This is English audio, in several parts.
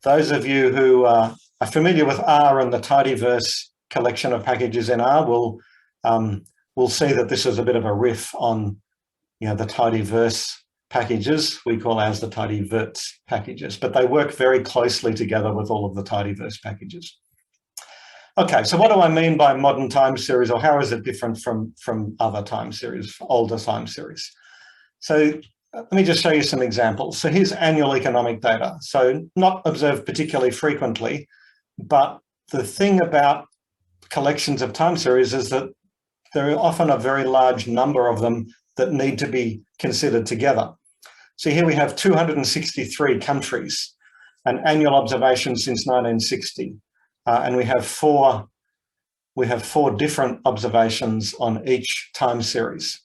those of you who are familiar with R and the tidyverse collection of packages in R will see that this is a bit of a riff on, the tidyverse packages. We call ours the tidyverse packages, but they work very closely together with all of the tidyverse packages. Okay, so what do I mean by modern time series, or how is it different from other time series, older time series? So let me just show you some examples. So here's annual economic data. So not observed particularly frequently, but the thing about collections of time series is that there are often a very large number of them that need to be considered together. So here we have 263 countries and annual observations since 1960. And we have four different observations on each time series.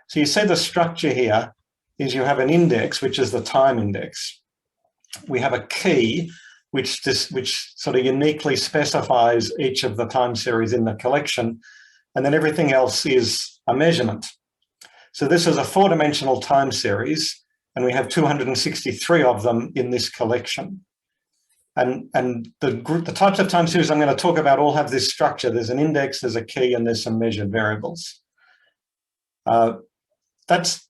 So you see the structure here is you have an index, which is the time index. We have a key, which sort of uniquely specifies each of the time series in the collection. And then everything else is a measurement. So this is a 4-dimensional time series, and we have 263 of them in this collection. And the types of time series I'm going to talk about all have this structure. There's an index, there's a key, and there's some measured variables. That's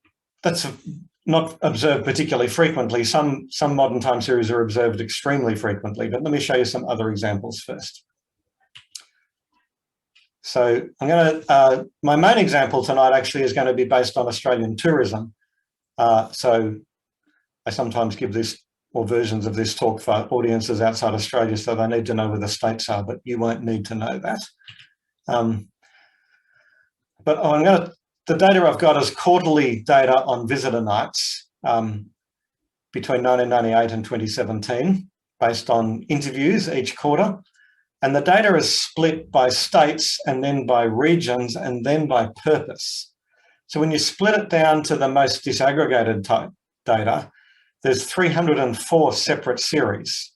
not observed particularly frequently. Some modern time series are observed extremely frequently, but let me show you some other examples first. So my main example tonight actually is going to be based on Australian tourism. So I sometimes give this or versions of this talk for audiences outside Australia, so they need to know where the states are, but you won't need to know that. But the data I've got is quarterly data on visitor nights between 1998 and 2017, based on interviews each quarter. And the data is split by states and then by regions and then by purpose. So when you split it down to the most disaggregated type data, there's 304 separate series,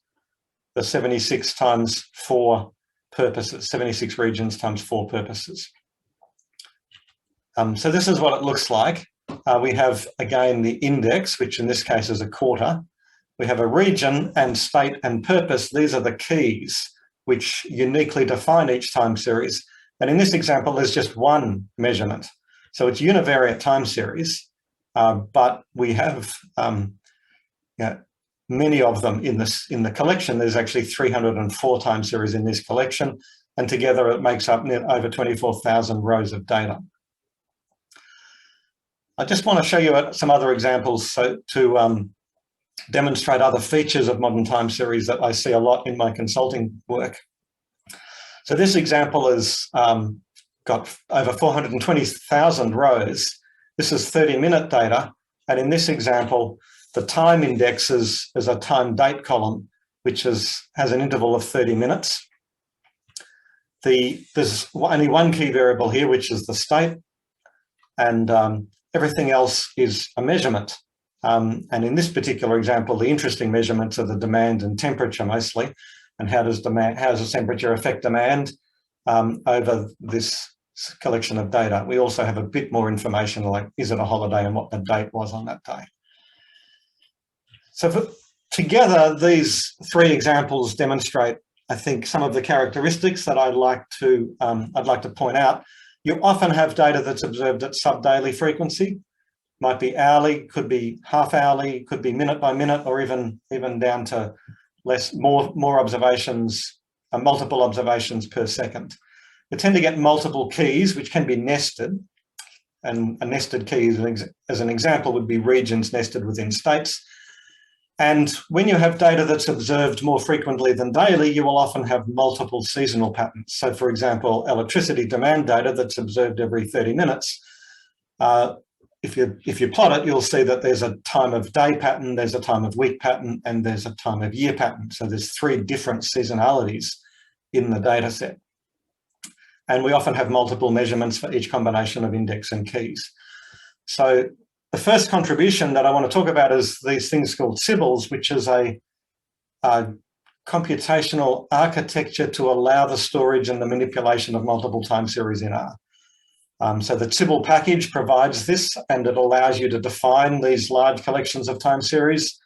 the 76 times 4 purposes, 76 regions times 4 purposes. So this is what it looks like. We have, again, the index, which in this case is a quarter. We have a region and state and purpose. These are the keys which uniquely define each time series. And in this example, there's just one measurement. So it's univariate time series, but we have many of them in the collection. There's actually 304 time series in this collection, and together it makes up over 24,000 rows of data. I just want to show you some other examples to demonstrate other features of modern time series that I see a lot in my consulting work. So this example has got over 420,000 rows. This is 30-minute data, and in this example, the time index is a time date column, which has an interval of 30 minutes. There's only one key variable here, which is the state, and everything else is a measurement. And in this particular example, the interesting measurements are the demand and temperature mostly, and how does the temperature affect demand over this collection of data. We also have a bit more information, like is it a holiday and what the date was on that day. So together, these three examples demonstrate, I think, some of the characteristics that I'd like to point out. You often have data that's observed at sub-daily frequency. Might be hourly, could be half hourly, could be minute by minute, or even down to more observations, multiple observations per second. You tend to get multiple keys, which can be nested, and a nested key, as an example, would be regions nested within states. And when you have data that's observed more frequently than daily, you will often have multiple seasonal patterns. So, for example, electricity demand data that's observed every 30 minutes. If you plot it, you'll see that there's a time of day pattern, there's a time of week pattern, and there's a time of year pattern. So there's 3 different seasonalities in the data set. And we often have multiple measurements for each combination of index and keys. So the first contribution that I want to talk about is these things called Sybils, which is a computational architecture to allow the storage and the manipulation of multiple time series in R. So the Sybil package provides this, and it allows you to define these large collections of time series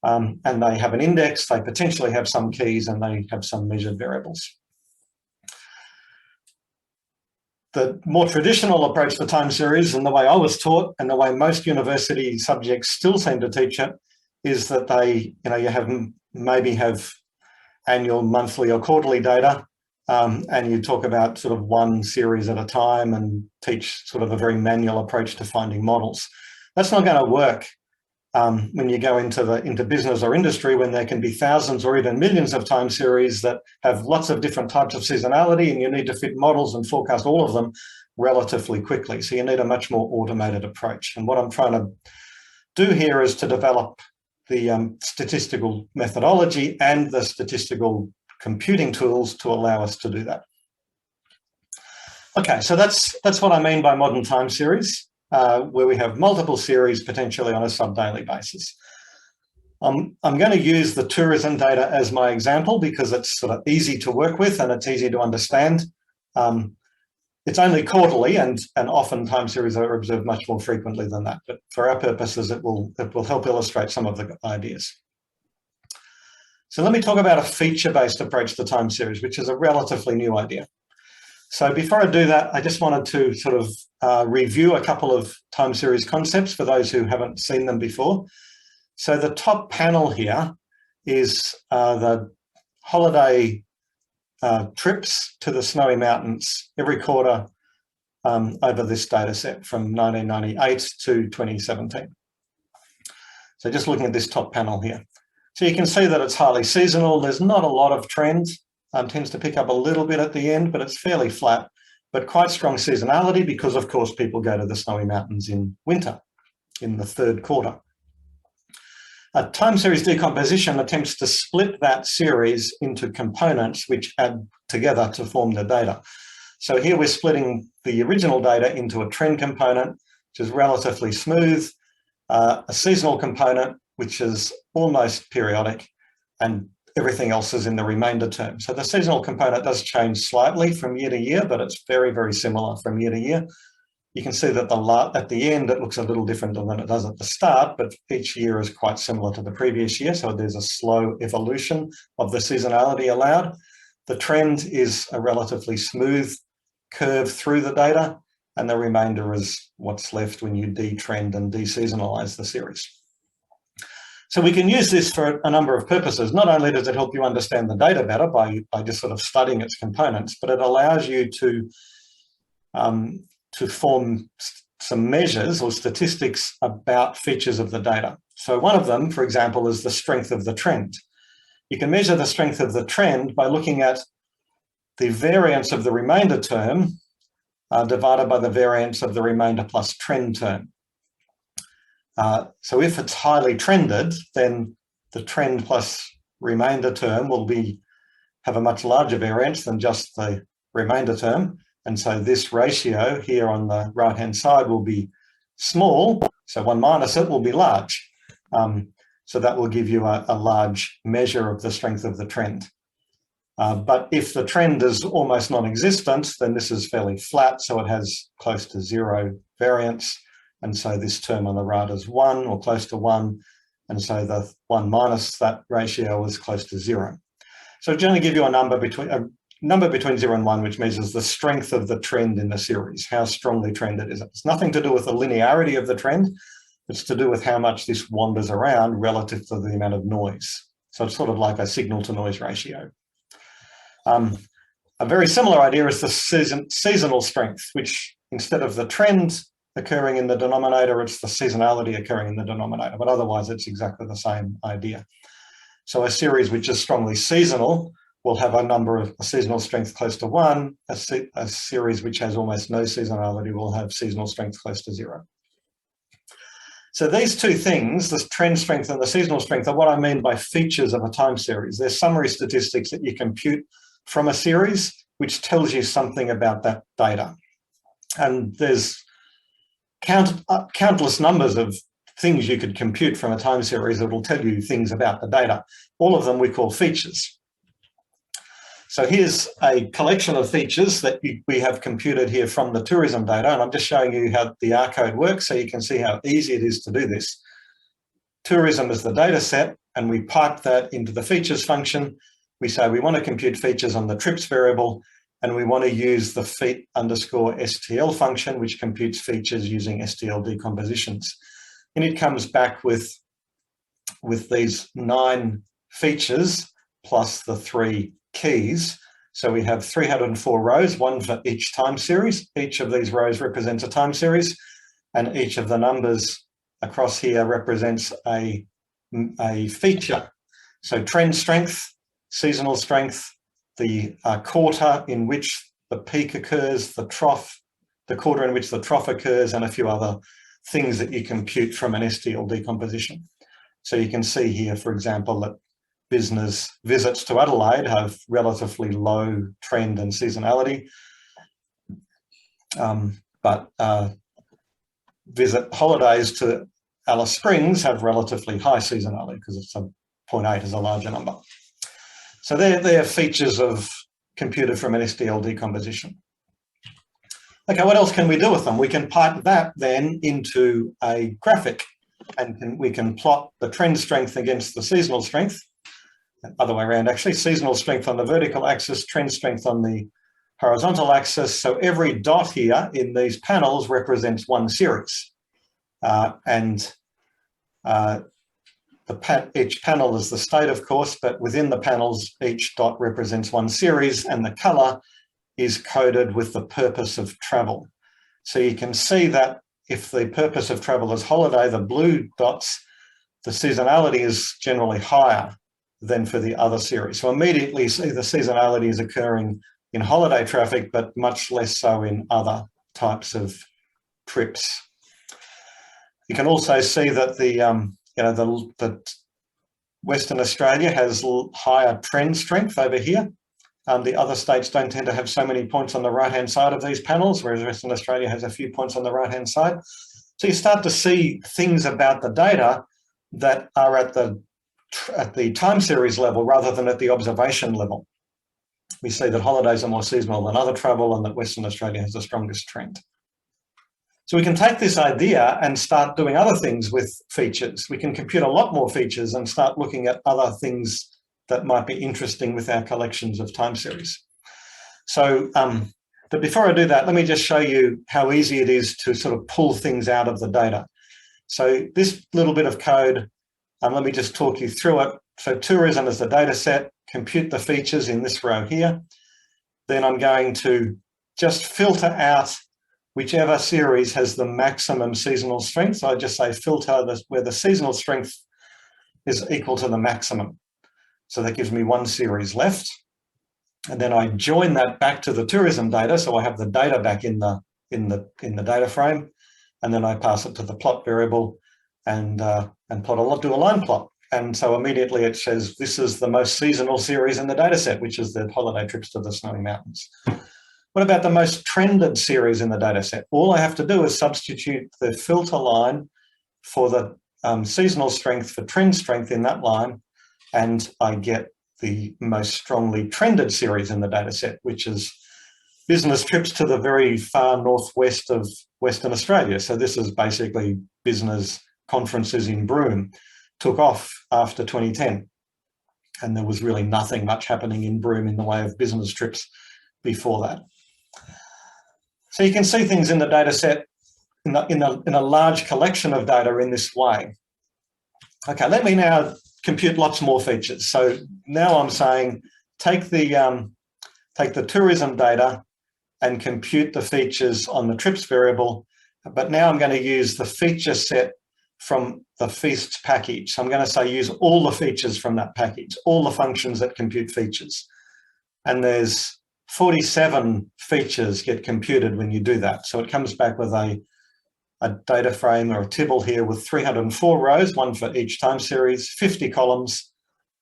and they have an index, they potentially have some keys, and they have some measured variables. The more traditional approach to time series, and the way I was taught and the way most university subjects still seem to teach it, is that you maybe have annual, monthly or quarterly data, and you talk about sort of one series at a time and teach sort of a very manual approach to finding models. That's not going to work when you go into business or industry, when there can be thousands or even millions of time series that have lots of different types of seasonality, and you need to fit models and forecast all of them relatively quickly. So you need a much more automated approach. And what I'm trying to do here is to develop the statistical methodology and the statistical computing tools to allow us to do that. Okay, so that's what I mean by modern time series, where we have multiple series potentially on a sub-daily basis. I'm going to use the tourism data as my example because it's sort of easy to work with and it's easy to understand. It's only quarterly, and often time series are observed much more frequently than that. But for our purposes, it will help illustrate some of the ideas. So let me talk about a feature-based approach to time series, which is a relatively new idea. So before I do that, I just wanted to sort of review a couple of time series concepts for those who haven't seen them before. So the top panel here is the holiday trips to the snowy mountains every quarter over this data set from 1998 to 2017. So just looking at this top panel here. So you can see that it's highly seasonal. There's not a lot of trend, tends to pick up a little bit at the end, but it's fairly flat, but quite strong seasonality because of course people go to the snowy mountains in winter, in the third quarter. A time series decomposition attempts to split that series into components which add together to form the data. So here we're splitting the original data into a trend component, which is relatively smooth, a seasonal component, which is almost periodic, and everything else is in the remainder term. So the seasonal component does change slightly from year to year, but it's very, very similar from year to year. You can see that at the end, it looks a little different than it does at the start, but each year is quite similar to the previous year. So there's a slow evolution of the seasonality allowed. The trend is a relatively smooth curve through the data, and the remainder is what's left when you detrend and deseasonalize the series. So we can use this for a number of purposes. Not only does it help you understand the data better by just sort of studying its components, but it allows you to form some measures or statistics about features of the data. So one of them, for example, is the strength of the trend. You can measure the strength of the trend by looking at the variance of the remainder term divided by the variance of the remainder plus trend term. So if it's highly trended, then the trend plus remainder term will have a much larger variance than just the remainder term. And so this ratio here on the right-hand side will be small, so 1 minus it will be large. So that will give you a large measure of the strength of the trend. But if the trend is almost non-existent, then this is fairly flat, so it has close to 0 variance. And so this term on the right is 1 or close to 1. And so the 1 minus that ratio is close to 0. So it's going to give you a number between 0 and 1, which measures the strength of the trend in the series, how strongly trended is it. It's nothing to do with the linearity of the trend. It's to do with how much this wanders around relative to the amount of noise. So it's sort of like a signal to noise ratio. A very similar idea is the seasonal strength, which instead of the trend occurring in the denominator, it's the seasonality occurring in the denominator, but otherwise it's exactly the same idea. So a series which is strongly seasonal will have a seasonal strength close to 1. A series which has almost no seasonality will have seasonal strength close to 0. So these two things, the trend strength and the seasonal strength, are what I mean by features of a time series. They're summary statistics that you compute from a series, which tells you something about that data. And there's countless numbers of things you could compute from a time series that will tell you things about the data. All of them we call features. So here's a collection of features that we have computed here from the tourism data, and I'm just showing you how the R code works so you can see how easy it is to do this. tourism as the data set, and we pipe that into the features function. We say we want to compute features on the trips variable, and we want to use the feat_stl function, which computes features using STL decompositions. And it comes back with these 9 features plus the 3 keys. So we have 304 rows, one for each time series. Each of these rows represents a time series, and each of the numbers across here represents a feature. So trend strength, seasonal strength, the quarter in which the peak occurs, the quarter in which the trough occurs, and a few other things that you compute from an STL decomposition. So you can see here, for example, that business visits to Adelaide have relatively low trend and seasonality, but visit holidays to Alice Springs have relatively high seasonality because it's 0.8 is a larger number. So they're features of computed from an STL decomposition. Okay, what else can we do with them? We can pipe that then into a graphic, and we can plot the trend strength against the seasonal strength. Other way around, actually, seasonal strength on the vertical axis, trend strength on the horizontal axis. So every dot here in these panels represents one series. Each panel is the state, of course, but within the panels, each dot represents one series, and the color is coded with the purpose of travel. So you can see that if the purpose of travel is holiday, the blue dots, the seasonality is generally higher than for the other series. So immediately see the seasonality is occurring in holiday traffic, but much less so in other types of trips. You can also see that the Western Australia has higher trend strength over here. The other states don't tend to have so many points on the right-hand side of these panels, whereas Western Australia has a few points on the right-hand side. So you start to see things about the data that are at the time series level rather than at the observation level. We see that holidays are more seasonal than other travel, and that Western Australia has the strongest trend. So we can take this idea and start doing other things with features. We can compute a lot more features and start looking at other things that might be interesting with our collections of time series. So, but before I do that, let me just show you how easy it is to sort of pull things out of the data. So this little bit of code, let me just talk you through it. So tourism is the data set, compute the features in this row here. Then I'm going to just filter out whichever series has the maximum seasonal strength. So I just say filter where the seasonal strength is equal to the maximum. So that gives me one series left. And then I join that back to the tourism data. So I have the data back in the data frame. And then I pass it to the plot variable and do a line plot. And so immediately it says this is the most seasonal series in the data set, which is the holiday trips to the snowy mountains. What about the most trended series in the data set? All I have to do is substitute the filter line for the seasonal strength for trend strength in that line, and I get the most strongly trended series in the data set, which is business trips to the very far northwest of Western Australia. So this is basically business conferences in Broome. Took off after 2010. And there was really nothing much happening in Broome in the way of business trips before that. So you can see things in the data set in a large collection of data in this way. Okay, let me now compute lots more features. So now I'm saying take the tourism data and compute the features on the trips variable, but now I'm going to use the feature set from the feasts package. So I'm going to say use all the features from that package, all the functions that compute features. And there's 47 features get computed when you do that. So it comes back with a data frame or a tibble here with 304 rows, one for each time series, 50 columns.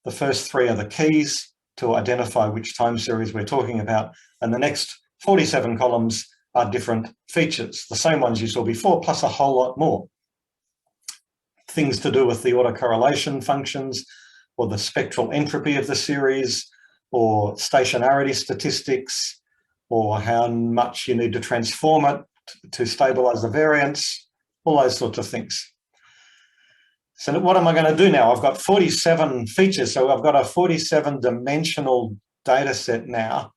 The first 3 are the keys to identify which time series we're talking about. And the next 47 columns are different features, the same ones you saw before, plus a whole lot more. Things to do with the autocorrelation functions, or the spectral entropy of the series, or stationarity statistics, or how much you need to transform it to stabilize the variance, all those sorts of things. So what am I going to do now? I've got 47 features, so I've got a 47-dimensional data set now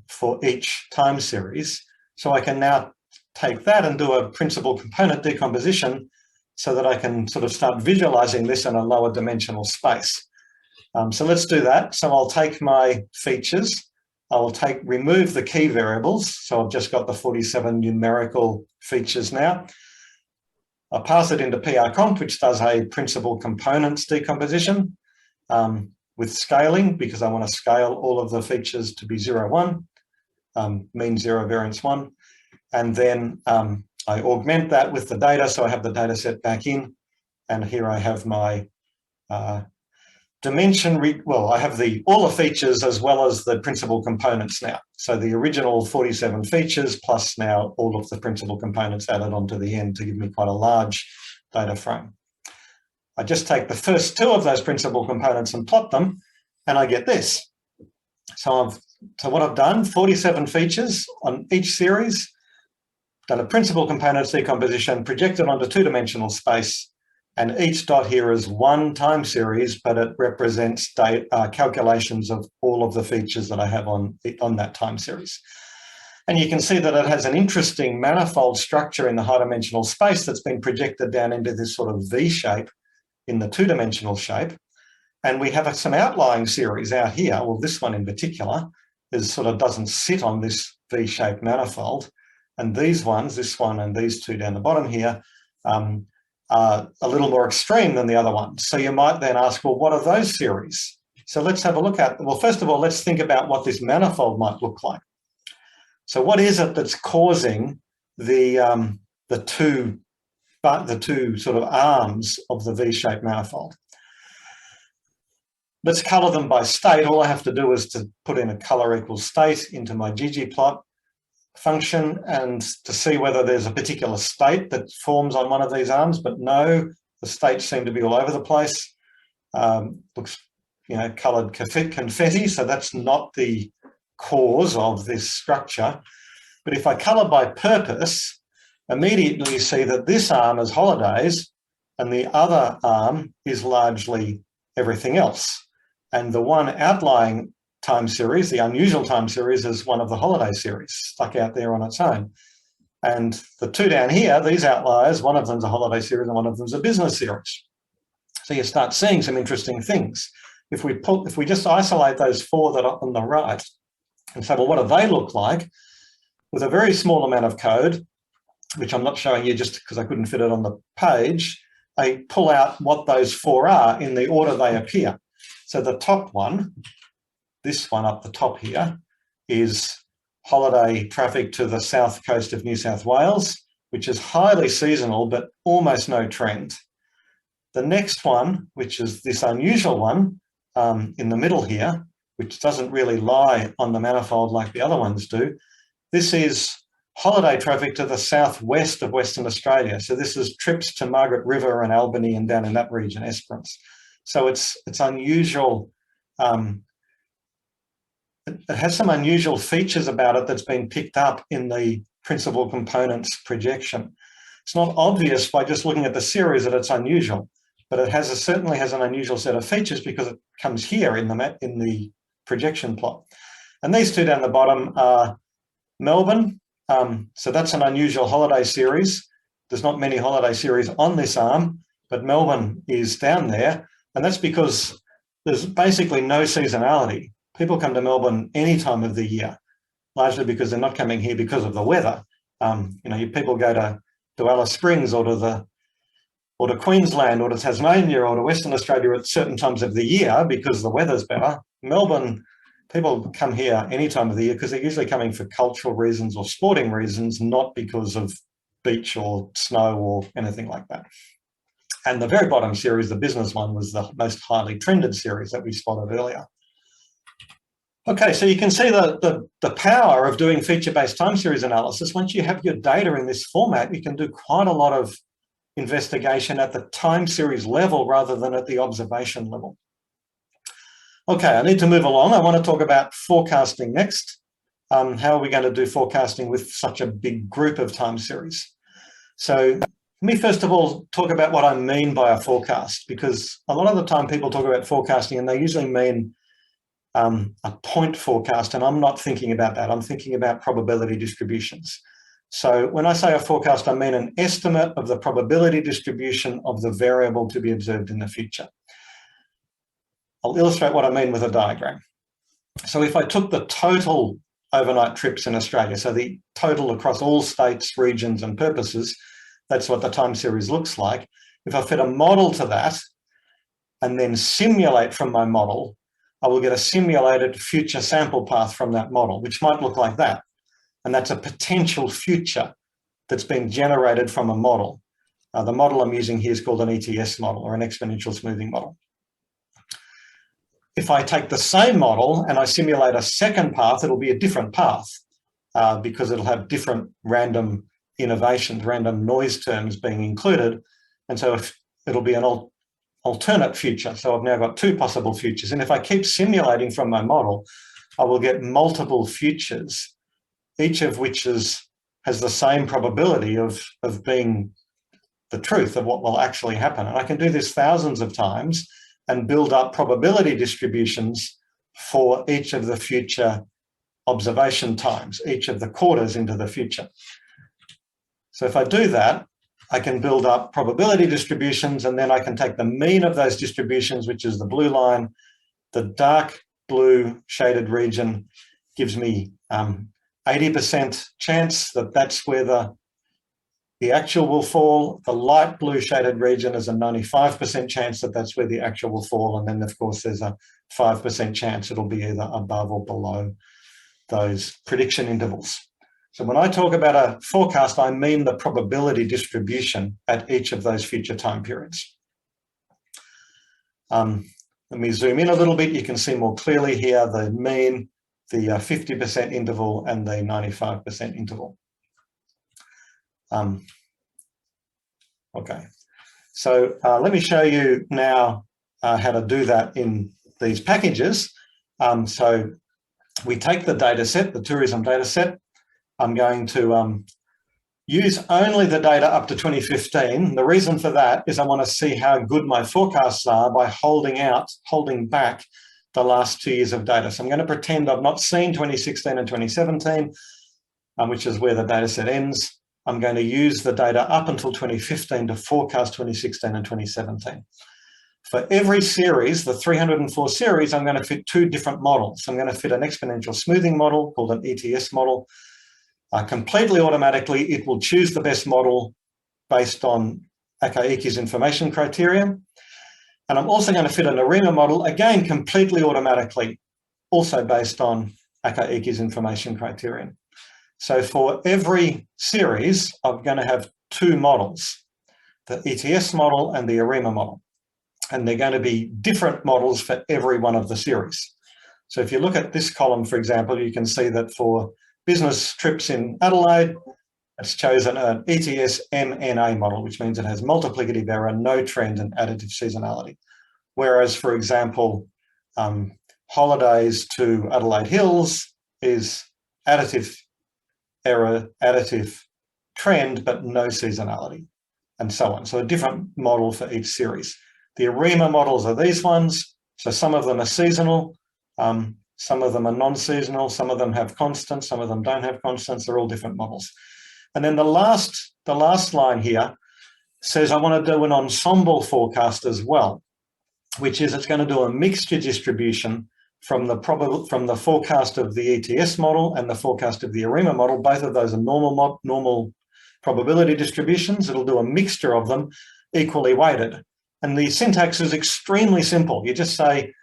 for each time series. So I can now take that and do a principal component decomposition so that I can sort of start visualizing this in a lower dimensional space. So let's do that. So I'll take my features. I will remove the key variables. So I've just got the 47 numerical features now. I'll pass it into PRComp, which does a principal components decomposition with scaling, because I want to scale all of the features to be 0, 1, mean 0, variance 1. And then I augment that with the data. So I have the data set back in, and here I have my dimension. I have all the features as well as the principal components now. So the original 47 features plus now all of the principal components added onto the end to give me quite a large data frame. I just take the first 2 of those principal components and plot them, and I get this. So what I've done, 47 features on each series, done a principal components decomposition, projected onto 2-dimensional space, and each dot here is one time series, but it represents calculations of all of the features that I have on that time series. And you can see that it has an interesting manifold structure in the high-dimensional space that's been projected down into this sort of V shape in the 2-dimensional shape. And we have some outlying series out here. Well, this one in particular doesn't sit on this V-shaped manifold. And these ones, this one and these 2 down the bottom here, are a little more extreme than the other ones. So you might then ask, well, what are those series? So let's have a look at, well, first of all, let's think about what this manifold might look like. So what is it that's causing the two sort of arms of the V-shaped manifold? Let's colour them by state. All I have to do is to put in a colour equals state into my ggplot function and to see whether there's a particular state that forms on one of these arms, but no, the states seem to be all over the place. Looks, coloured confetti, so that's not the cause of this structure. But if I colour by purpose, immediately you see that this arm is holidays and the other arm is largely everything else. And the one outlying time series, the unusual time series, is one of the holiday series stuck out there on its own. And the 2 down here, these outliers, one of them's a holiday series and one of them's a business series. So you start seeing some interesting things. If we just isolate those 4 that are on the right and say, well, what do they look like? With a very small amount of code, which I'm not showing you just because I couldn't fit it on the page, I pull out what those 4 are in the order they appear. So the top one, this one up the top here, is holiday traffic to the south coast of New South Wales, which is highly seasonal, but almost no trend. The next one, which is this unusual one in the middle here, which doesn't really lie on the manifold like the other ones do, this is holiday traffic to the southwest of Western Australia. So this is trips to Margaret River and Albany and down in that region, Esperance. So it's unusual. It has some unusual features about it that's been picked up in the principal components projection. It's not obvious by just looking at the series that it's unusual, but it certainly has an unusual set of features because it comes here in the projection plot. And these 2 down the bottom are Melbourne. So that's an unusual holiday series. There's not many holiday series on this arm, but Melbourne is down there. And that's because there's basically no seasonality. People come to Melbourne any time of the year, largely because they're not coming here because of the weather. People go to Alice Springs or to Queensland or to Tasmania or to Western Australia at certain times of the year because the weather's better. Melbourne, people come here any time of the year because they're usually coming for cultural reasons or sporting reasons, not because of beach or snow or anything like that. And the very bottom series, the business one, was the most highly trended series that we spotted earlier. Okay, so you can see the power of doing feature-based time series analysis. Once you have your data in this format, you can do quite a lot of investigation at the time series level rather than at the observation level. Okay, I need to move along. I want to talk about forecasting next. How are we going to do forecasting with such a big group of time series? So Let me first of all talk about what I mean by a forecast, because a lot of the time people talk about forecasting and they usually mean a point forecast, and I'm not thinking about that. I'm thinking about probability distributions. So when I say a forecast, I mean an estimate of the probability distribution of the variable to be observed in the future. I'll illustrate what I mean with a diagram. So if I took the total overnight trips in Australia, so the total across all states, regions and purposes, that's what the time series looks like. If I fit a model to that and then simulate from my model, I will get a simulated future sample path from that model, which might look like that. And that's a potential future that's been generated from a model. The model I'm using here is called an ETS model, or an exponential smoothing model. If I take the same model and I simulate a second path, it'll be a different path because it'll have different random innovations, random noise terms being included. And so it'll be an alternate future. So I've now got two possible futures. And if I keep simulating from my model, I will get multiple futures, each of which has the same probability of being the truth of what will actually happen. And I can do this thousands of times and build up probability distributions for each of the future observation times, each of the quarters into the future. So if I do that, I can build up probability distributions, and then I can take the mean of those distributions, which is the blue line. The dark blue shaded region gives me 80% chance that that's where the actual will fall. The light blue shaded region is a 95% chance that that's where the actual will fall. And then, of course, there's a 5% chance it'll be either above or below those prediction intervals. So when I talk about a forecast, I mean the probability distribution at each of those future time periods. Let me zoom in a little bit. You can see more clearly here the mean, the 50% interval and the 95% interval. Okay, so let me show you now how to do that in these packages. So we take the data set, the tourism data set. I'm going to use only the data up to 2015. The reason for that is I want to see how good my forecasts are by holding back the last 2 years of data. So I'm going to pretend I've not seen 2016 and 2017, which is where the data set ends. I'm going to use the data up until 2015 to forecast 2016 and 2017. For every series, the 304 series, I'm going to fit two different models. I'm going to fit an exponential smoothing model called an ETS model. Completely automatically, it will choose the best model based on Akaiki's information criterion. And I'm also going to fit an ARIMA model, again, completely automatically, also based on Akaiki's information criterion. So for every series, I'm going to have two models, the ETS model and the ARIMA model. And they're going to be different models for every one of the series. So if you look at this column, for example, you can see that for business trips in Adelaide, it's chosen an ETS MNA model, which means it has multiplicative error, no trend, and additive seasonality. Whereas, for example, holidays to Adelaide Hills is additive error, additive trend, but no seasonality, and so on. So a different model for each series. The ARIMA models are these ones. So some of them are seasonal, some of them are non-seasonal, some of them have constants, some of them don't have constants. They're all different models. And then the last line here says I want to do an ensemble forecast as well, which is it's going to do a mixture distribution from the forecast of the ETS model and the forecast of the ARIMA model. Both of those are normal probability distributions. It'll do a mixture of them equally weighted. And the syntax is extremely simple. You just say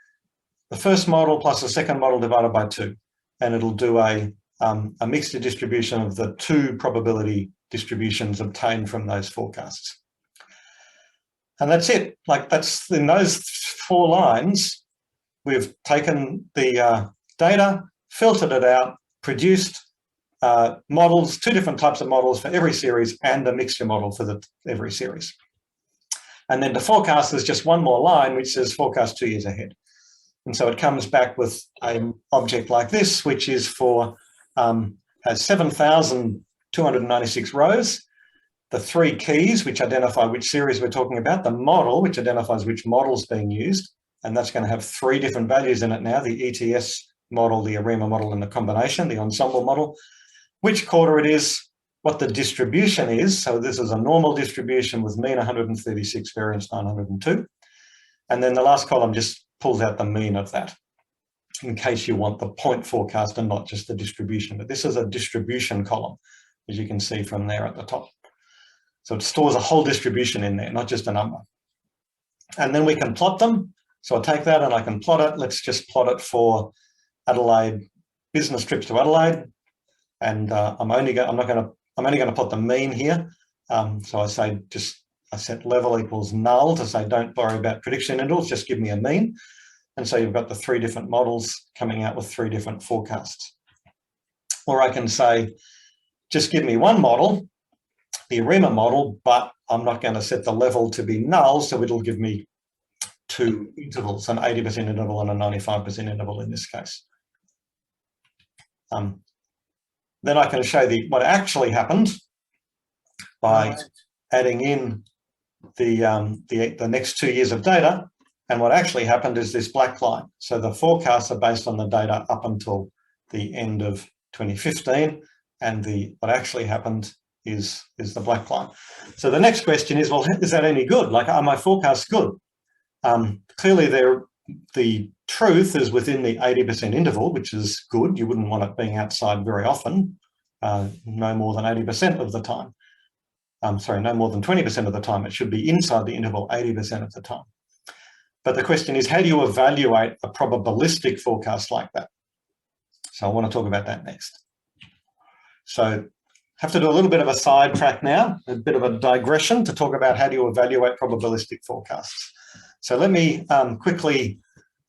the first model plus the second model divided by 2, and it'll do a mixture distribution of the two probability distributions obtained from those forecasts. And that's it. Like, that's in those 4 lines, we've taken the data, filtered it out, produced models, 2 different types of models for every series and a mixture model for every series. And then the forecast is just one more line, which says forecast 2 years ahead. And so it comes back with an object like this, which is for has 7,296 rows. the three keys, which identify which series we're talking about, the model, which identifies which model's being used, and that's going to have three different values in it now, the ETS model, the ARIMA model, and the combination, the ensemble model, which quarter it is, what the distribution is. So this is a normal distribution with mean 136, variance 902. And then the last column just pulls out the mean of that, in case you want the point forecast and not just the distribution. But this is a distribution column, as you can see from there at the top. So it stores a whole distribution in there, not just a number. And then we can plot them. So I take that and I can plot it. Let's just plot it for Adelaide, business trips to Adelaide. And I'm only going to plot the mean here. So I say I set level equals null to say don't worry about prediction intervals, just give me a mean. And so you've got the three different models coming out with three different forecasts. Or I can say, just give me one model, the ARIMA model, but I'm not going to set the level to be null, so it'll give me two intervals, an 80% interval and a 95% interval in this case. Then I can show what actually happened by adding in the next 2 years of data. And what actually happened is this black line. So the forecasts are based on the data up until the end of 2015, and what actually happened is the black line. So the next question is, well, is that any good? Like, are my forecasts good? Clearly, the truth is within the 80% interval, which is good. You wouldn't want it being outside very often, no more than 80% of the time. No more than 20% of the time. It should be inside the interval 80% of the time. But the question is, how do you evaluate a probabilistic forecast like that? So I want to talk about that next. So have to do a little bit of a sidetrack now, a bit of a digression to talk about how do you evaluate probabilistic forecasts. So let me quickly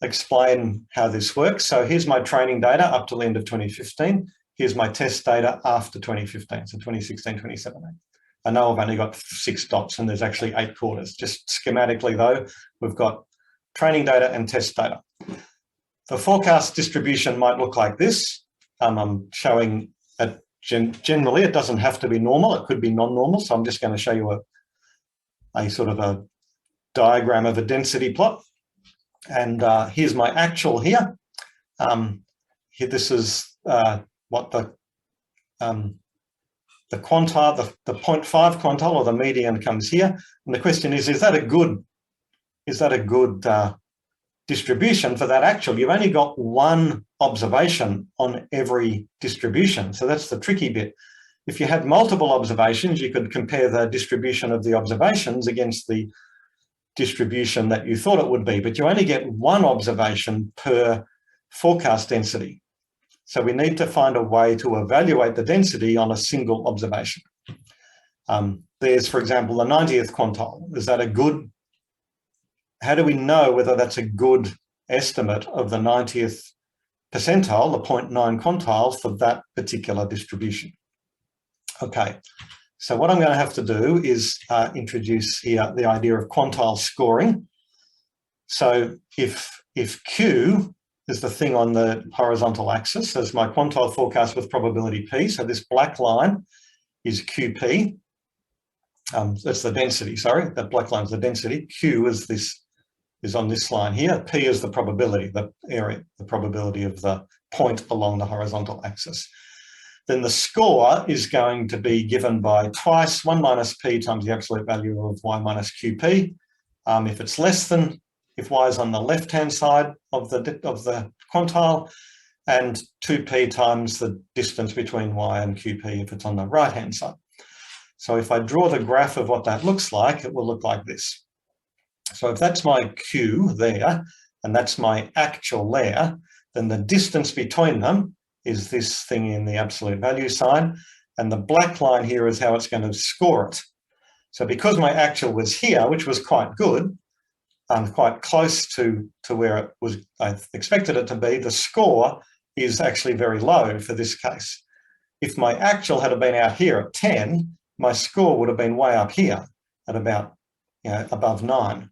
explain how this works. So here's my training data up to the end of 2015. Here's my test data after 2015, so 2016, 2017. I know I've only got 6 dots and there's actually 8 quarters. Just schematically though, we've got training data and test data. The forecast distribution might look like this. I'm showing it generally, it doesn't have to be normal, it could be non-normal. So I'm just going to show you a sort of a diagram of a density plot. And here's my actual here. Here, this is what the quantile, the 0.5 quantile or the median comes here. And the question is that a good distribution for that actual? You've only got one observation on every distribution. So that's the tricky bit. If you had multiple observations, you could compare the distribution of the observations against the distribution that you thought it would be, but you only get one observation per forecast density. So we need to find a way to evaluate the density on a single observation. There's, for example, the 90th quantile. Is that a good? How do we know whether that's a good estimate of the 90th percentile, the 0.9 quantile for that particular distribution? Okay, so what I'm going to have to do is introduce here the idea of quantile scoring. So if Q is the thing on the horizontal axis as my quantile forecast with probability P, so this black line is QP. That's the density, sorry, that black line is the density. Q is on this line here. P is the probability, the area, the probability of the point along the horizontal axis. Then the score is going to be given by twice 1 minus P times the absolute value of Y minus QP. If it's less than, if Y is on the left-hand side of the quantile, and 2P times the distance between Y and QP if it's on the right-hand side. So if I draw the graph of what that looks like, it will look like this. So if that's my Q there, and that's my actual there, then the distance between them is this thing in the absolute value sign, and the black line here is how it's going to score it. So because my actual was here, which was quite good, quite close to where it was, I expected it to be, the score is actually very low for this case. If my actual had been out here at 10, my score would have been way up here at about, above 9.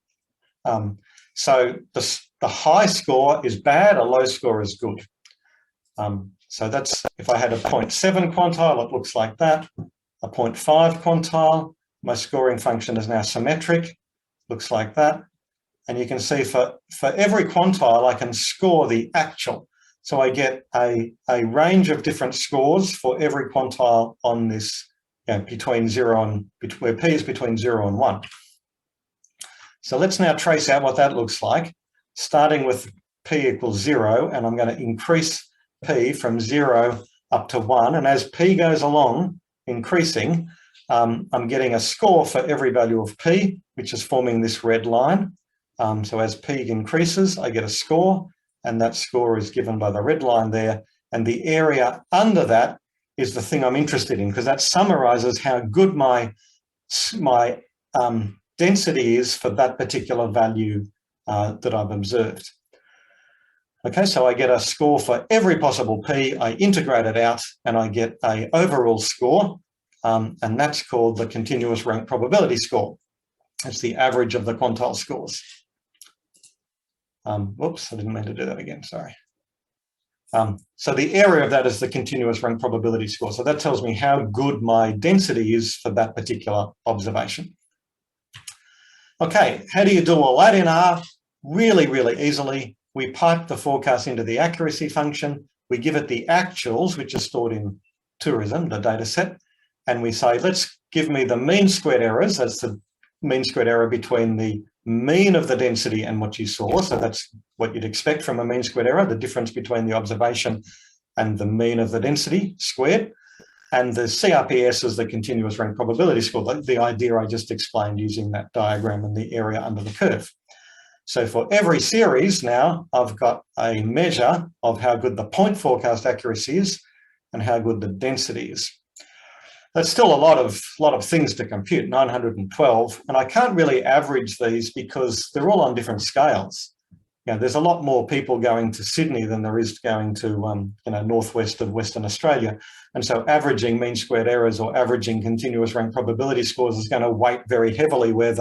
So the high score is bad, a low score is good. So that's, if I had a 0.7 quantile, it looks like that. A 0.5 quantile, My scoring function is now symmetric, looks like that. And you can see for every quantile, I can score the actual. So I get a range of different scores for every quantile on this, between 0 and, where p is between 0 and 1. So let's now trace out what that looks like, starting with p equals 0, and I'm going to increase p from 0 up to 1. And as p goes along, increasing, I'm getting a score for every value of p, which is forming this red line. So as p increases, I get a score, and that score is given by the red line there. And the area under that is the thing I'm interested in, because that summarizes how good my density is for that particular value that I've observed. Okay, so I get a score for every possible p, I integrate it out, and I get an overall score, and that's called the continuous rank probability score. It's the average of the quantile scores. Whoops, I didn't mean to do that again, sorry. So the area of that is the continuous rank probability score. So that tells me how good my density is for that particular observation. Okay, how do you do all that in R? Really, really easily. We pipe the forecast into the accuracy function. We give it the actuals, which are stored in tourism, the data set. And we say, let's give me the mean squared errors. That's the mean squared error between the mean of the density and what you saw. So that's what you'd expect from a mean squared error, the difference between the observation and the mean of the density squared. And the CRPS is the continuous rank probability score, the idea I just explained using that diagram and the area under the curve. So for every series now, I've got a measure of how good the point forecast accuracy is and how good the density is. That's still a lot of things to compute, 912, and I can't really average these because they're all on different scales. There's a lot more people going to Sydney than there is going to northwest of Western Australia, and so averaging mean squared errors or averaging continuous rank probability scores is going to weight very heavily where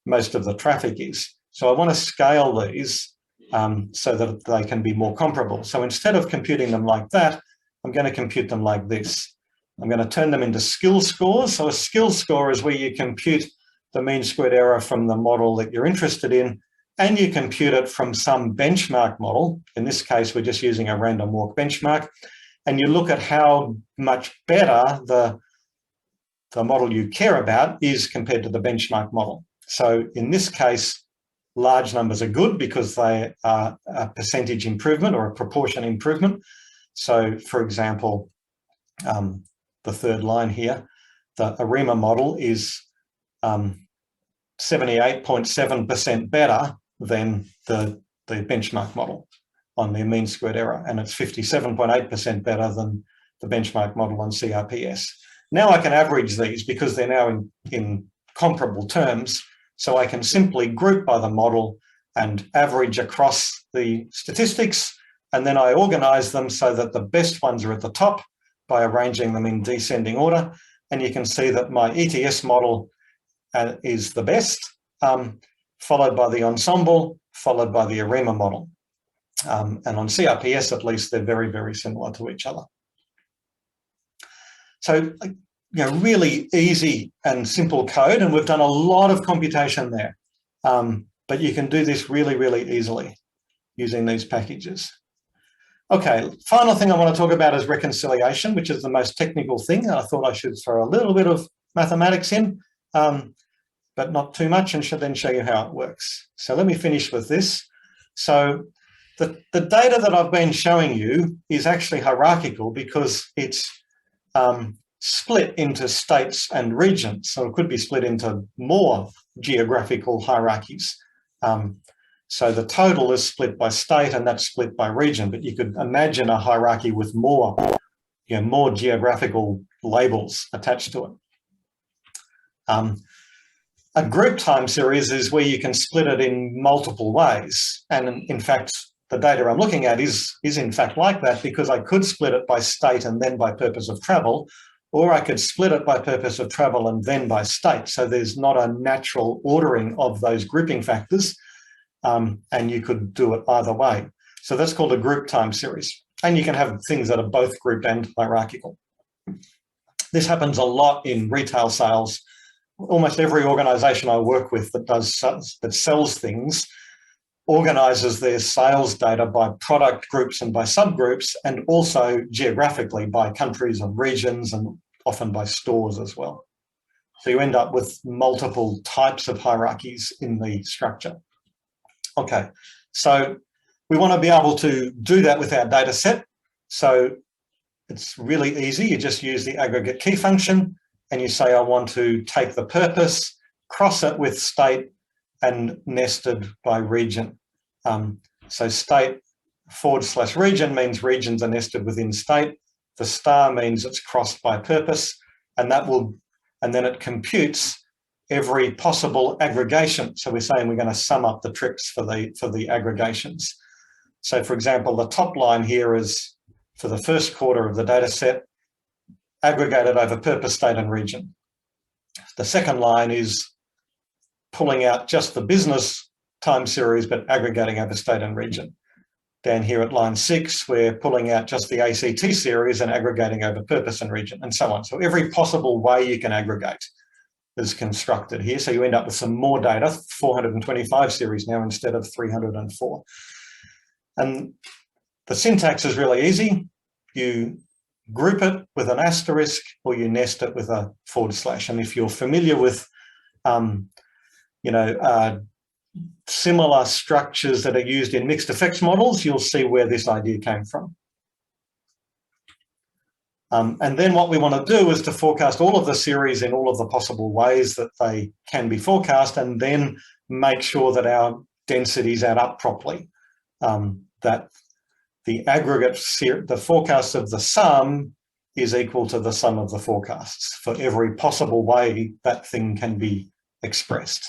most of the traffic is. So I want to scale these so that they can be more comparable. So instead of computing them like that, I'm going to compute them like this. I'm going to turn them into skill scores. So a skill score is where you compute the mean squared error from the model that you're interested in, and you compute it from some benchmark model. In this case, we're just using a random walk benchmark, and you look at how much better the model you care about is compared to the benchmark model. So in this case, large numbers are good because they are a percentage improvement or a proportion improvement. So for example, the third line here, the ARIMA model is 78.7% better than the benchmark model on the mean squared error, and it's 57.8% better than the benchmark model on CRPS. Now I can average these because they're now in comparable terms, so I can simply group by the model and average across the statistics, and then I organize them so that the best ones are at the top by arranging them in descending order. And you can see that my ETS model is the best, followed by the ensemble, followed by the ARIMA model. And on CRPS, at least, they're very, very similar to each other. So, really easy and simple code, and we've done a lot of computation there. But you can do this really, really easily using these packages. Okay, final thing I want to talk about is reconciliation, which is the most technical thing. I thought I should throw a little bit of mathematics in, but not too much, and should then show you how it works. So let me finish with this. So the data that I've been showing you is actually hierarchical because it's split into states and regions. So it could be split into more geographical hierarchies. So the total is split by state and that's split by region, but you could imagine a hierarchy with more geographical labels attached to it. A group time series is where you can split it in multiple ways. And in fact, the data I'm looking at is in fact like that, because I could split it by state and then by purpose of travel, or I could split it by purpose of travel and then by state. So there's not a natural ordering of those grouping factors. And you could do it either way. So that's called a group time series. And you can have things that are both group and hierarchical. This happens a lot in retail sales almost every organisation I work with that sells things organises their sales data by product groups and by subgroups, and also geographically by countries and regions, and often by stores as well. So you end up with multiple types of hierarchies in the structure. Okay, so we want to be able to do that with our data set. So it's really easy. You just use the aggregate key function and you say, I want to take the purpose, cross it with state, and nested by region. So state / region means regions are nested within state. The star means it's crossed by purpose, and then it computes every possible aggregation. So we're saying we're going to sum up the trips for the aggregations. So for example, the top line here is for the first quarter of the data set, aggregated over purpose, state and region. The second line is pulling out just the business time series, but aggregating over state and region. Down here at line 6, we're pulling out just the ACT series and aggregating over purpose and region, and so on. So every possible way you can aggregate is constructed here. So you end up with some more data, 425 series now instead of 304. And the syntax is really easy. You group it with an asterisk or you nest it with a /. And if you're familiar with, similar structures that are used in mixed effects models, you'll see where this idea came from. And then what we want to do is to forecast all of the series in all of the possible ways that they can be forecast, and then make sure that our densities add up properly. That the aggregate, the forecast of the sum is equal to the sum of the forecasts for every possible way that thing can be expressed.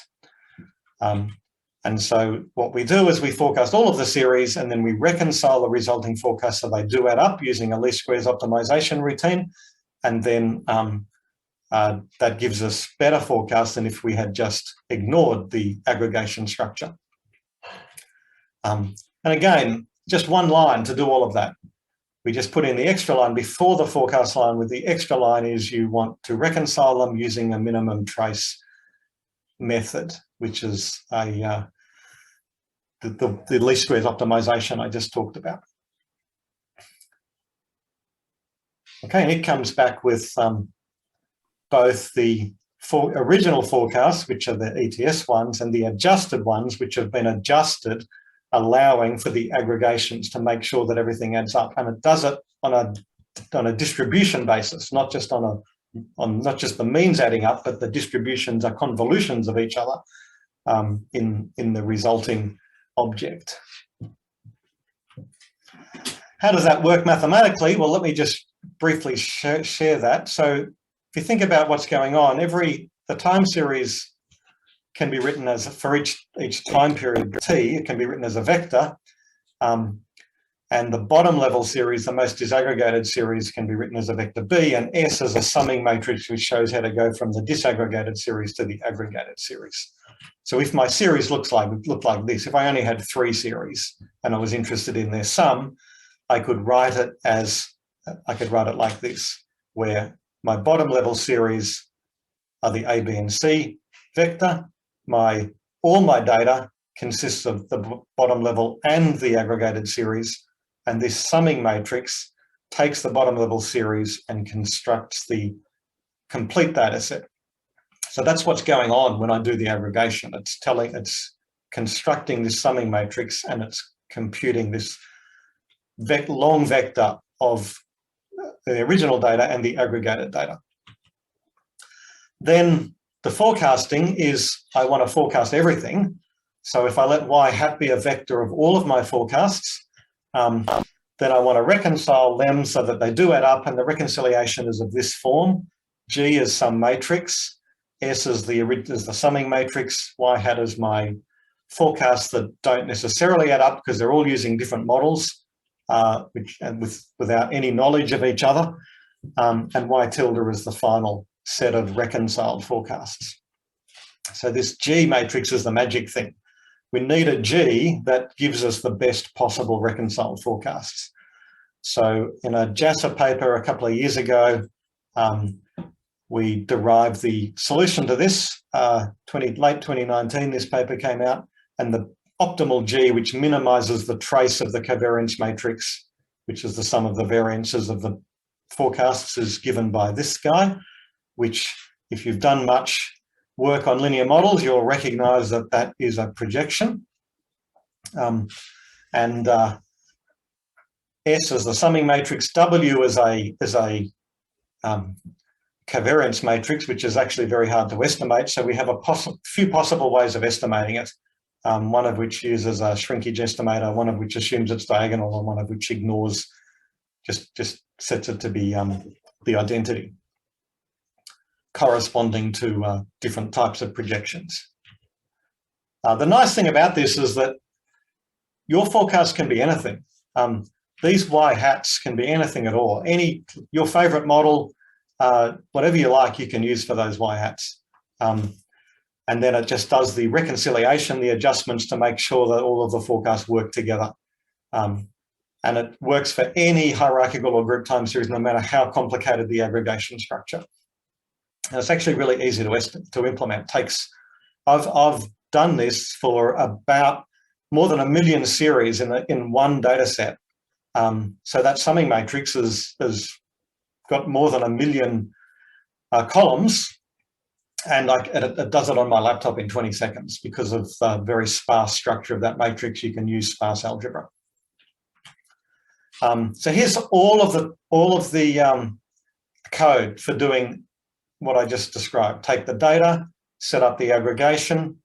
And so what we do is we forecast all of the series, and then we reconcile the resulting forecasts so they do add up using a least squares optimization routine. And then that gives us better forecasts than if we had just ignored the aggregation structure. And again, just one line to do all of that. We just put in the extra line before the forecast line, with the extra line is you want to reconcile them using a minimum trace method, which is the least squares optimization I just talked about. Okay, and it comes back with both the original forecasts, which are the ETS ones, and the adjusted ones, which have been adjusted, allowing for the aggregations to make sure that everything adds up. And it does it on a distribution basis, not just not just the means adding up, but the distributions are convolutions of each other in the resulting object. How does that work mathematically? Well, let me just briefly share that. So if you think about what's going on, the time series can be written as, for each time period t, it can be written as a vector. And the bottom level series, the most disaggregated series, can be written as a vector b, and S is a summing matrix which shows how to go from the disaggregated series to the aggregated series. So if my series looked like this, if I only had 3 series and I was interested in their sum, I could write it like this, where my bottom level series are the A, B, and C vector. All my data consists of the bottom level and the aggregated series, and this summing matrix takes the bottom level series and constructs the complete data set. So that's what's going on when I do the aggregation. It's constructing this summing matrix, and it's computing this long vector of the original data and the aggregated data. Then the forecasting is, I want to forecast everything. So if I let y hat be a vector of all of my forecasts, then I want to reconcile them so that they do add up, and the reconciliation is of this form. G is some matrix, S is the summing matrix, y hat is my forecasts that don't necessarily add up because they're all using different models without any knowledge of each other, and y tilde is the final set of reconciled forecasts. So this G matrix is the magic thing. We need a G that gives us the best possible reconciled forecasts. So in a JASA paper a couple of years ago, we derived the solution to this. Late 2019, this paper came out, and the optimal G, which minimises the trace of the covariance matrix, which is the sum of the variances of the forecasts, is given by this guy, which, if you've done much work on linear models, you'll recognise that that is a projection. S is the summing matrix, W is a covariance matrix, which is actually very hard to estimate. So we have a few possible ways of estimating it, one of which uses a shrinkage estimator, one of which assumes it's diagonal, and one of which ignores, just sets it to be the identity corresponding to different types of projections. The nice thing about this is that your forecast can be anything. These y-hats can be anything at all. Your favourite model, whatever you like, you can use for those y-hats. And then it just does the reconciliation, the adjustments to make sure that all of the forecasts work together. And it works for any hierarchical or group time series, no matter how complicated the aggregation structure. And it's actually really easy to implement. I've done this for about more than 1 million series in one data set. So that summing matrix has got more than 1 million columns, and it does it on my laptop in 20 seconds because of the very sparse structure of that matrix. You can use sparse algebra. So here's all of the code for doing what I just described. Take the data, set up the aggregation,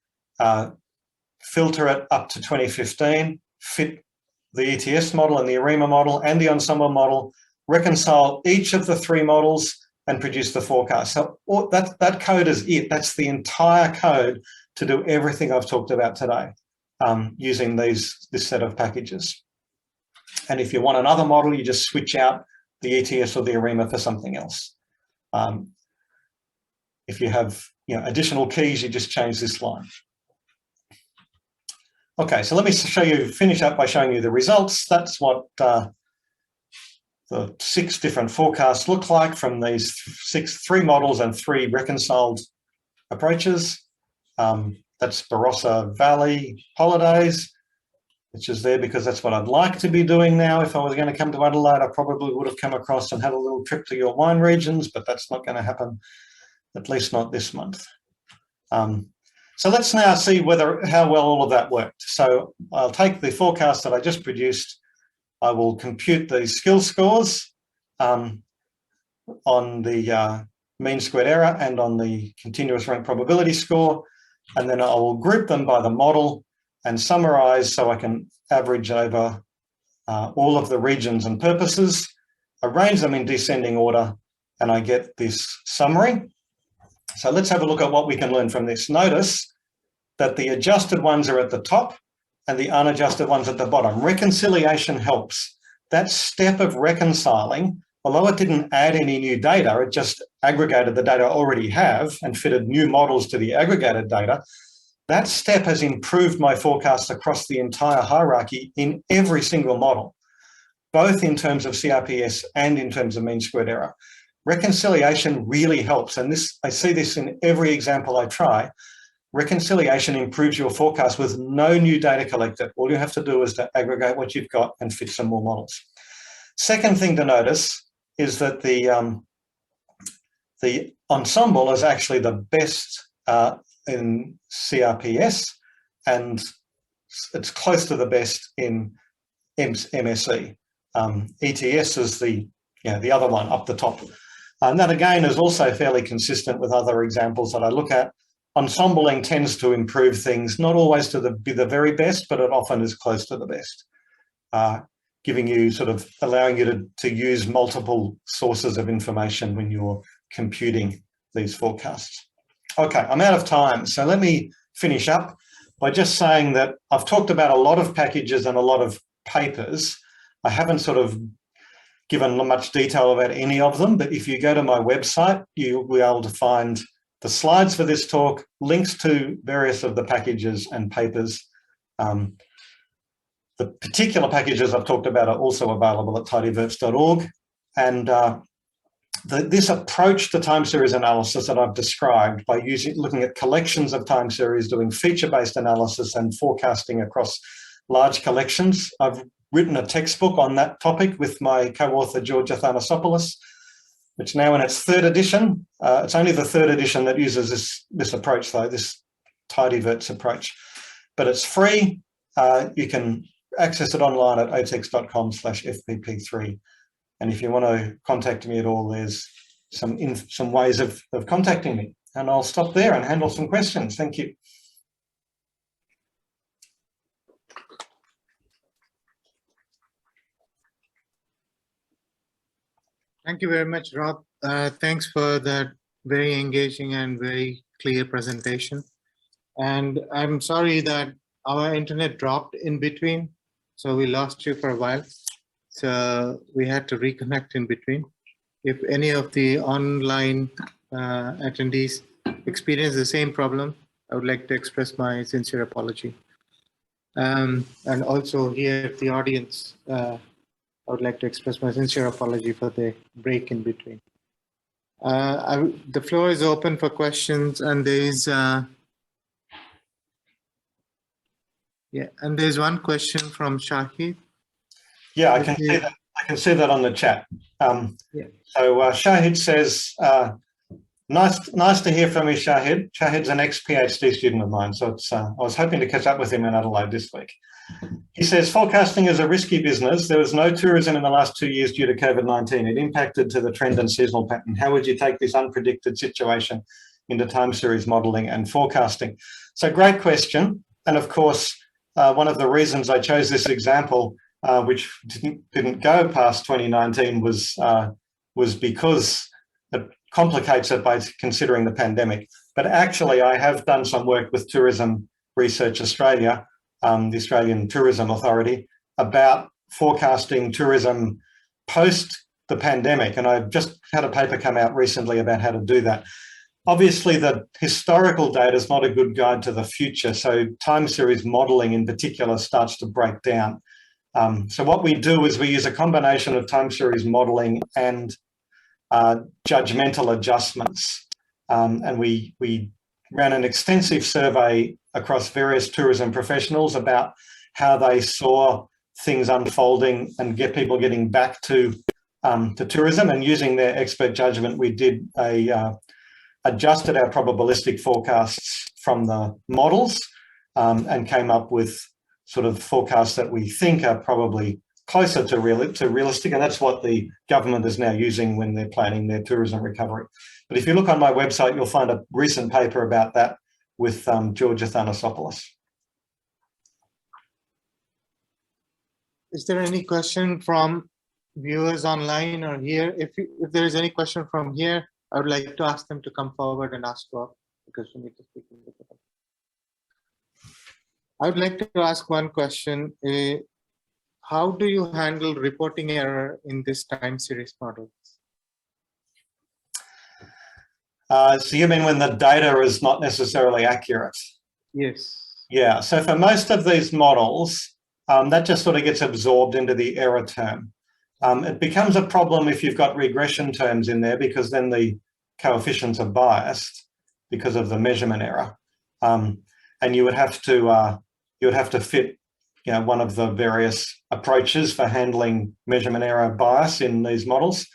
filter it up to 2015, fit the ETS model and the ARIMA model and the ensemble model, reconcile each of the 3 models, and produce the forecast. So that code is it. That's the entire code to do everything I've talked about today, using this set of packages. And if you want another model, you just switch out the ETS or the ARIMA for something else. If you have additional keys, you just change this line. Okay, so let me finish up by showing you the results. That's what the 6 different forecasts look like from these 3 models and 3 reconciled approaches. That's Barossa Valley holidays, which is there because that's what I'd like to be doing now. If I was going to come to Adelaide, I probably would have come across and had a little trip to your wine regions, but that's not going to happen, at least not this month. So let's now see how well all of that worked. So I'll take the forecast that I just produced. I will compute the skill scores on the mean squared error and on the continuous rank probability score, and then I will group them by the model and summarize so I can average over all of the regions and purposes, arrange them in descending order, and I get this summary. So let's have a look at what we can learn from this. Notice that the adjusted ones are at the top and the unadjusted ones at the bottom. Reconciliation helps. That step of reconciling, although it didn't add any new data, it just aggregated the data I already have and fitted new models to the aggregated data. That step has improved my forecast across the entire hierarchy in every single model, both in terms of CRPS and in terms of mean squared error. Reconciliation really helps, and I see this in every example I try. Reconciliation improves your forecast with no new data collected. All you have to do is to aggregate what you've got and fit some more models. Second thing to notice is that the ensemble is actually the best in CRPS, and it's close to the best in MSE. ETS is the other one up the top. And that again is also fairly consistent with other examples that I look at. Ensembling tends to improve things, not always to be the very best, but it often is close to the best, giving you allowing you to use multiple sources of information when you're computing these forecasts. Okay, I'm out of time, so let me finish up by just saying that I've talked about a lot of packages and a lot of papers. I haven't given much detail about any of them, but if you go to my website, you'll be able to find the slides for this talk, links to various of the packages and papers. The particular packages I've talked about are also available at tidyverse.org. And this approach to time series analysis that I've described by looking at collections of time series, doing feature-based analysis and forecasting across large collections. I've written a textbook on that topic with my co-author, George Athanasopoulos. It's now in its 3rd edition. It's only the 3rd edition that uses this approach, though, this tidyverse approach. But it's free. You can access it online at otex.com/FPP3. And if you want to contact me at all, there's some ways of contacting me. And I'll stop there and handle some questions. Thank you. Thank you very much, Rob. Thanks for that very engaging and very clear presentation. And I'm sorry that our internet dropped in between, so we lost you for a while. So we had to reconnect in between. If any of the online attendees experience the same problem, I would like to express my sincere apology. And also here, the audience, I would like to express my sincere apology for the break in between. The floor is open for questions, and there's one question from Shahid. Yeah, I can see that on the chat. So Shahid says, nice to hear from you, Shahid. Shahid's an ex-PhD student of mine, so I was hoping to catch up with him in Adelaide this week. He says, forecasting is a risky business. There was no tourism in the last 2 years due to COVID-19. It impacted to the trend and seasonal pattern. How would you take this unpredicted situation into time series modelling and forecasting? So great question. And of course, one of the reasons I chose this example, which didn't go past 2019, was because it complicates it by considering the pandemic. But actually, I have done some work with Tourism Research Australia, the Australian Tourism Authority, about forecasting tourism post the pandemic. And I've just had a paper come out recently about how to do that. Obviously, the historical data is not a good guide to the future. So time series modelling in particular starts to break down. So what we do is we use a combination of time series modelling and judgmental adjustments. And we ran an extensive survey across various tourism professionals about how they saw things unfolding and get people getting back to tourism. And using their expert judgment, we did adjusted our probabilistic forecasts from the models and came up with sort of forecasts that we think are probably closer to realistic, and that's what the government is now using when they're planning their tourism recovery. But if you look on my website, you'll find a recent paper about that with George Athanasopoulos. Is there any question from viewers online or here? If there is any question from here, I would like to ask them to come forward and ask for, because we need to speak in the middle. I would like to ask one question. How do you handle reporting error in this time series model? So you mean when the data is not necessarily accurate? Yes. Yeah, so for most of these models, that just sort of gets absorbed into the error term. It becomes a problem if you've got regression terms in there, because then the coefficients are biased because of the measurement error. And you would have to fit, you know, one of the various approaches for handling measurement error bias in these models.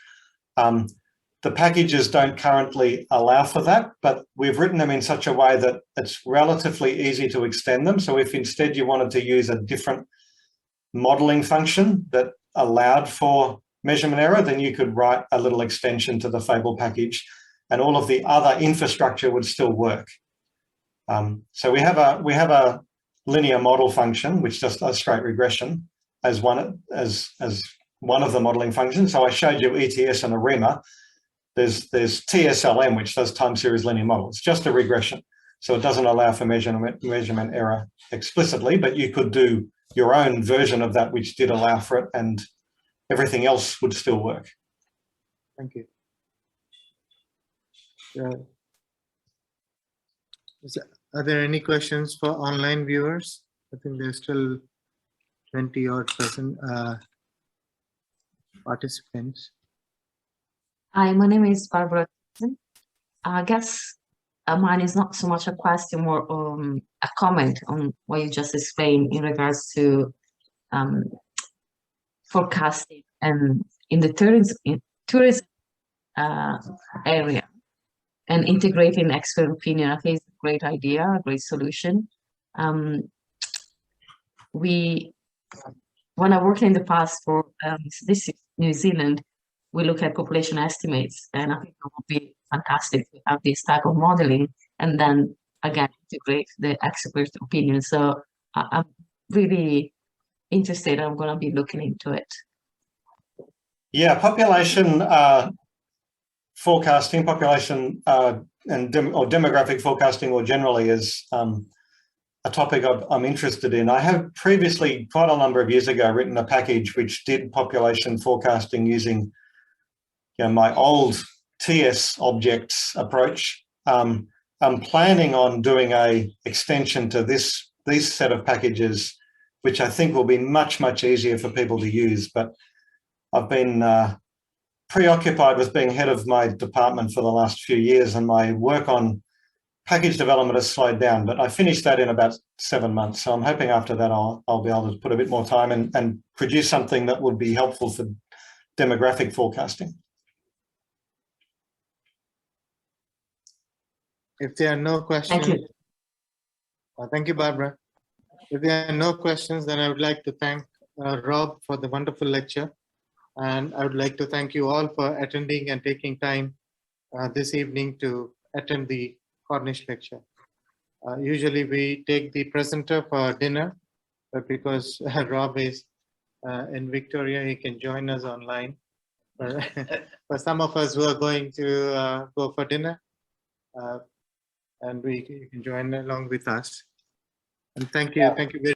The packages don't currently allow for that, but we've written them in such a way that it's relatively easy to extend them. So if instead you wanted to use a different modeling function that allowed for measurement error, then you could write a little extension to the Fable package and all of the other infrastructure would still work. So we have a linear model function, which just does straight regression as one of the modeling functions. So I showed you ETS and ARIMA. There's TSLM, which does time series linear model. It's just a regression. So it doesn't allow for measurement error explicitly, but you could do your own version of that, which did allow for it, and everything else would still work. Thank you. Are there any questions for online viewers? I think there's still 20 odd participants. Hi, my name is Barbara. I guess mine is not so much a question, more a comment on what you just explained in regards to forecasting and in the tourism area and integrating expert opinion. I think it's a great idea, a great solution. When I worked in the past for this is New Zealand, we look at population estimates, and I think it would be fantastic to have this type of modeling and then again integrate the expert opinion. So I'm really interested. I'm going to be looking into it. Yeah, population forecasting, population or demographic forecasting more generally is a topic I'm interested in. I have previously, quite a number of years ago, written a package which did population forecasting using my old TS objects approach. I'm planning on doing a extension to these set of packages, which I think will be much, much easier for people to use. But I've been preoccupied with being head of my department for the last few years, and my work on package development has slowed down, but I finished that in about 7 months. So I'm hoping after that I'll be able to put a bit more time and produce something that would be helpful for demographic forecasting. If there are no questions, Thank you. Thank you, Barbara. If there are no questions, then I would like to thank Rob for the wonderful lecture. And I would like to thank you all for attending and taking time this evening to attend the Cornish lecture. Usually we take the presenter for dinner, but because Rob is in Victoria, he can join us online. For some of us who are going to go for dinner, and you can join along with us. And thank you very